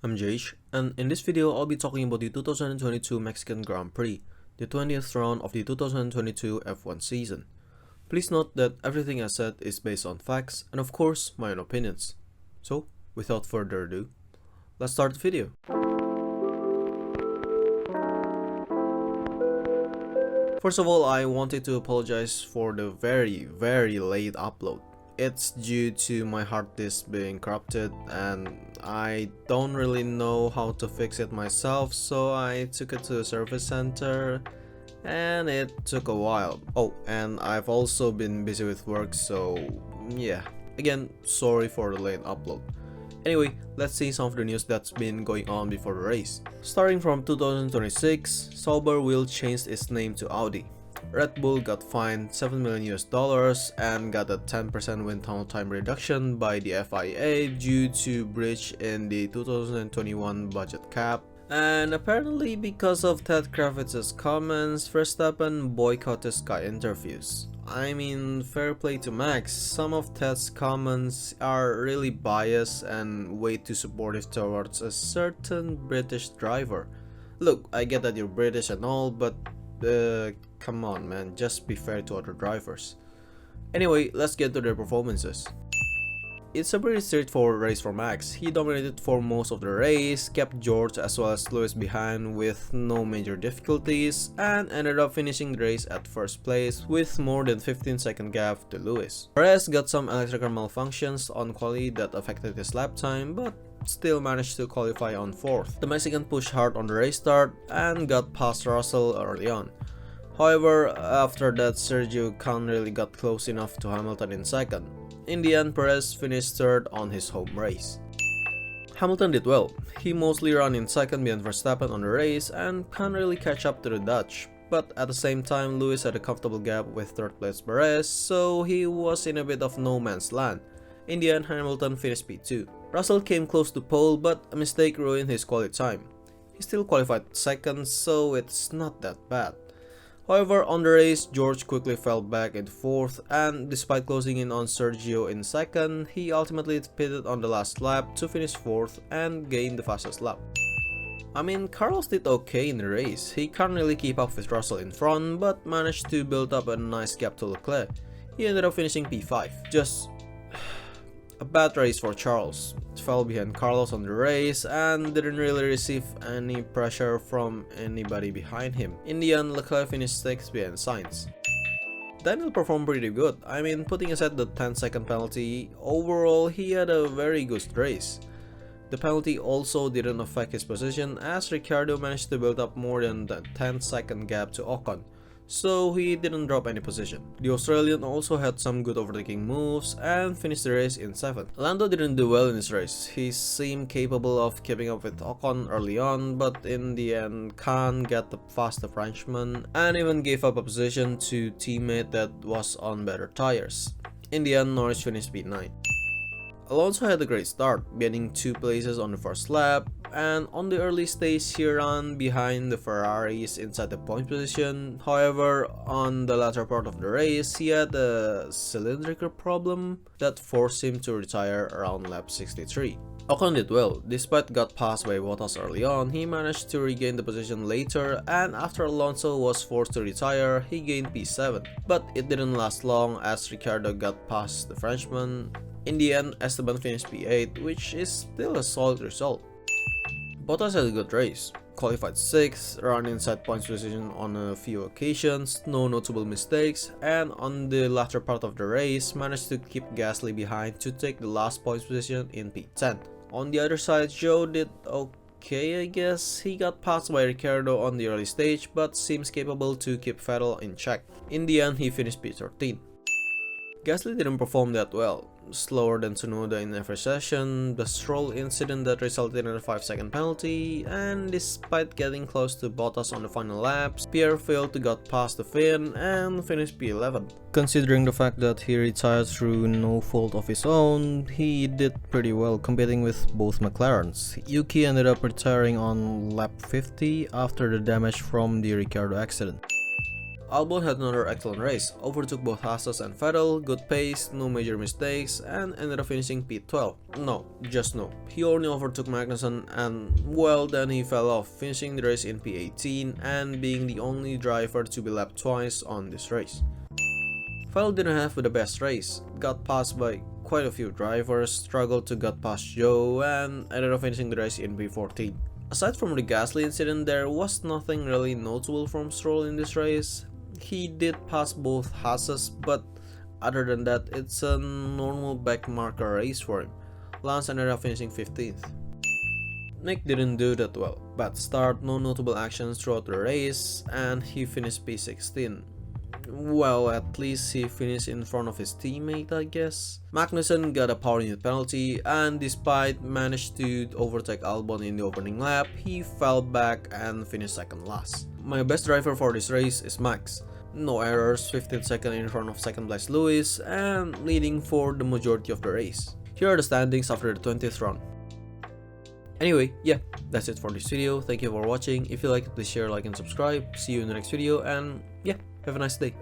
I'm Jaish, and in this video I'll be talking about the 2022 Mexican Grand Prix, the 20th round of the 2022 F1 season. Please note that everything I said is based on facts and of course my own opinions. So, without further ado, let's start the video. First of all, I wanted to apologize for the very late upload. It's due to my hard disk being corrupted and I don't really know how to fix it myself, so I took it to the service center and it took a while. Oh, and I've also been busy with work, so yeah. Again, sorry for the late upload. Anyway, let's see some of the news that's been going on before the race. Starting from 2026, Sauber will change its name to Audi. Red Bull got fined $7 million and got a 10% wind tunnel time reduction by the FIA due to breach in the 2021 budget cap. And apparently because of Ted Kravitz's comments, Verstappen boycotted Sky interviews. I mean, fair play to Max. Some of Ted's comments are really biased and way too supportive towards a certain British driver. Look, I get that you're British and all, but come on man, just be fair to other drivers. Anyway, let's get to their performances. It's a pretty straightforward race for Max. He dominated for most of the race, kept George as well as Lewis behind with no major difficulties, and ended up finishing the race at first place with more than 15-second gap to Lewis. Perez got some electrical malfunctions on quali that affected his lap time, but still managed to qualify on 4th. The Mexican pushed hard on the race start and got past Russell early on. However, after that, Sergio can't really got close enough to Hamilton in 2nd. In the end, Perez finished 3rd on his home race. Hamilton did well. He mostly ran in 2nd behind Verstappen on the race and can't really catch up to the Dutch. But at the same time, Lewis had a comfortable gap with 3rd place Perez, so he was in a bit of no man's land. In the end, Hamilton finished P2. Russell came close to pole, but a mistake ruined his quality time. He still qualified 2nd, so it's not that bad. However, on the race, George quickly fell back into 4th, and despite closing in on Sergio in 2nd, he ultimately pitted on the last lap to finish 4th and gain the fastest lap. I mean, Carlos did okay in the race. He can't really keep up with Russell in front, but managed to build up a nice gap to Leclerc. He ended up finishing P5. Just a bad race for Charles. Fell behind Carlos on the race and didn't really receive any pressure from anybody behind him. In the end, Leclerc finished 6th behind Sainz. Daniel performed pretty good. I mean, putting aside the 10-second penalty, overall he had a very good race. The penalty also didn't affect his position as Ricciardo managed to build up more than the 10-second gap to Ocon, so he didn't drop any position. The Australian also had some good overtaking moves and finished the race in 7th. Lando didn't do well in this race. He seemed capable of keeping up with Ocon early on, but in the end can't get past the Frenchman and even gave up a position to teammate that was on better tires. In the end, Norris finished P9. Alonso had a great start, gaining 2 places on the first lap, and on the early stage he ran behind the Ferraris inside the point position. However, on the latter part of the race, he had a cylindrical problem that forced him to retire around lap 63. Ocon did well. Despite got passed by Bottas early on, he managed to regain the position later, and after Alonso was forced to retire, he gained P7. But it didn't last long as Ricciardo got past the Frenchman. In the end, Esteban finished P8, which is still a solid result. Bottas had a good race. Qualified 6th, ran inside points position on a few occasions, no notable mistakes, and on the latter part of the race managed to keep Gasly behind to take the last points position in P10. On the other side, Joe did okay I guess. He got passed by Ricciardo on the early stage but seems capable to keep Vettel in check. In the end, he finished P13. Gasly didn't perform that well. Slower than Tsunoda in every session, the Stroll incident that resulted in a 5-second penalty, and despite getting close to Bottas on the final laps, Pierre failed to get past the Finn and finished P11. Considering the fact that he retired through no fault of his own, he did pretty well competing with both McLarens. Yuki ended up retiring on lap 50 after the damage from the Ricciardo accident. Albon had another excellent race, overtook both Haas and Vettel, good pace, no major mistakes, and ended up finishing P12. No, just no. He only overtook Magnussen and, well, then he fell off, finishing the race in P18 and being the only driver to be lapped twice on this race. Vettel didn't have the best race, got passed by quite a few drivers, struggled to get past Joe, and ended up finishing the race in P14. Aside from the Gasly incident, there was nothing really notable from Stroll in this race. He did pass both Haas's, but other than that, it's a normal backmarker race for him. Lance ended up finishing 15th. Nick didn't do that well. Bad start, no notable actions throughout the race, and he finished P16. Well, at least he finished in front of his teammate, I guess. Magnussen got a power unit penalty, and despite managed to overtake Albon in the opening lap, he fell back and finished second last. My best driver for this race is Max. No errors, 15th second in front of second place Lewis, and leading for the majority of the race. Here are the standings after the 20th round. Anyway, yeah, that's it for this video. Thank you for watching. If you liked it, please share, like, and subscribe. See you in the next video, and yeah, have a nice day.